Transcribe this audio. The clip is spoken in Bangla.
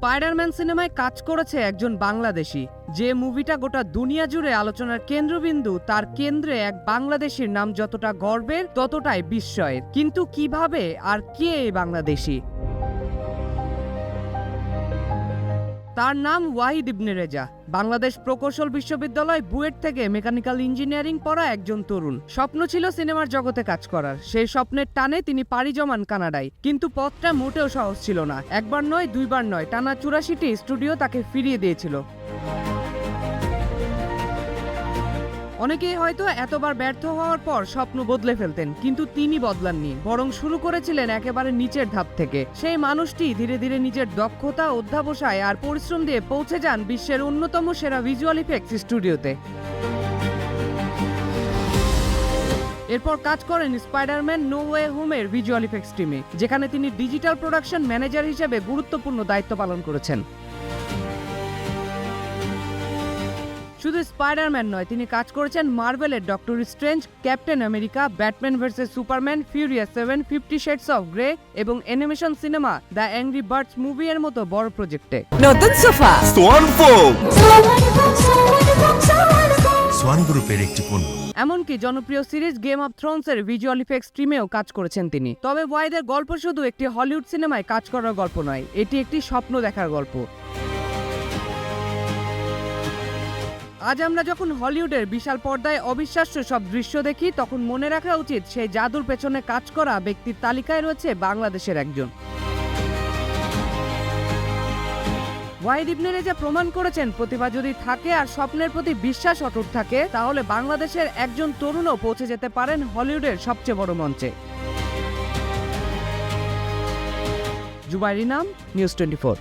স্পাইডারম্যান সিনেমায় কাজ করেছে একজন বাংলাদেশি। যে মুভিটা গোটা দুনিয়া জুড়ে আলোচনার কেন্দ্রবিন্দু, তার কেন্দ্রে এক বাংলাদেশির নাম যতটা গর্বের ততটাই বিস্ময়ের। কিন্তু কিভাবে আর কে এই বাংলাদেশি? তার নাম ওয়াহিদ ইবনে রেজা। বাংলাদেশ প্রকৌশল বিশ্ববিদ্যালয় বুয়েট থেকে মেকানিক্যাল ইঞ্জিনিয়ারিং পড়া একজন তরুণ। স্বপ্ন ছিল সিনেমার জগতে কাজ করার। সেই স্বপ্নের টানে তিনি পাড়ি জমান কানাডায়। কিন্তু পথটা মোটেও সহজ ছিল না। একবার নয়, দুইবার নয়, টানা ৮৪টি স্টুডিও তাকে ফিরিয়ে দিয়েছিল। অনেকেই হয়তো এতবার ব্যর্থ হওয়ার পর স্বপ্ন বদলে ফেলতেন, কিন্তু তিনি বদলাননি, বরং শুরু করেছিলেন একেবারে নিচের ধাপ থেকে। সেই মানুষটি ধীরে ধীরে নিজের দক্ষতা, অধ্যবসায় আর পরিশ্রম দিয়ে পৌঁছে যান বিশ্বের অন্যতম সেরা ভিজুয়াল ইফেক্টস স্টুডিওতে। এরপর কাজ করেন স্পাইডারম্যান নো ওয়ে হোমের ভিজুয়াল ইফেক্টস টিমে, যেখানে তিনি ডিজিটাল প্রোডাকশন ম্যানেজার হিসেবে গুরুত্বপূর্ণ দায়িত্ব পালন করেছেন। শুধু স্পাইডারম্যান নয়, তিনি কাজ করেছেন মার্ভেলের Doctor Strange, Captain America, Batman versus Superman, Furious 7, 50 shades of grey এবং animation cinema the angry birds movie এর মতো বড় প্রজেক্টে। নতুন সোফা সোয়ান ফোম, সোয়ান গ্রুপের একটি পণ্য। এমনকি জনপ্রিয় সিরিজ গেম অফ থ্রোনস এর ভিজুয়াল ইফেক্টস টিমেও কাজ করেছেন তিনি। তবে ওয়াহিদের গল্প শুধু একটি হলিউড সিনেমায় কাজ করার গল্প নয়, এটি একটি স্বপ্ন দেখার গল্প। আজ আমরা যখন হলিউডের বিশাল পর্দায় অবিশ্বাস্য সব দৃশ্য দেখি, তখন মনে রাখা উচিত সেই জাদুর পেছনে কাজ করা ব্যক্তির তালিকায় রয়েছে বাংলাদেশের একজন। ওয়াহিদ ইবনে রেজা প্রমাণ করেছেন, প্রতিভা যদি থাকে আর স্বপ্নের প্রতি বিশ্বাস অটুট থাকে, তাহলে বাংলাদেশের একজন তরুণও পৌঁছে যেতে পারেন হলিউডের সবচেয়ে বড় মঞ্চে। জুবাইর ইনাম, নিউজ 24।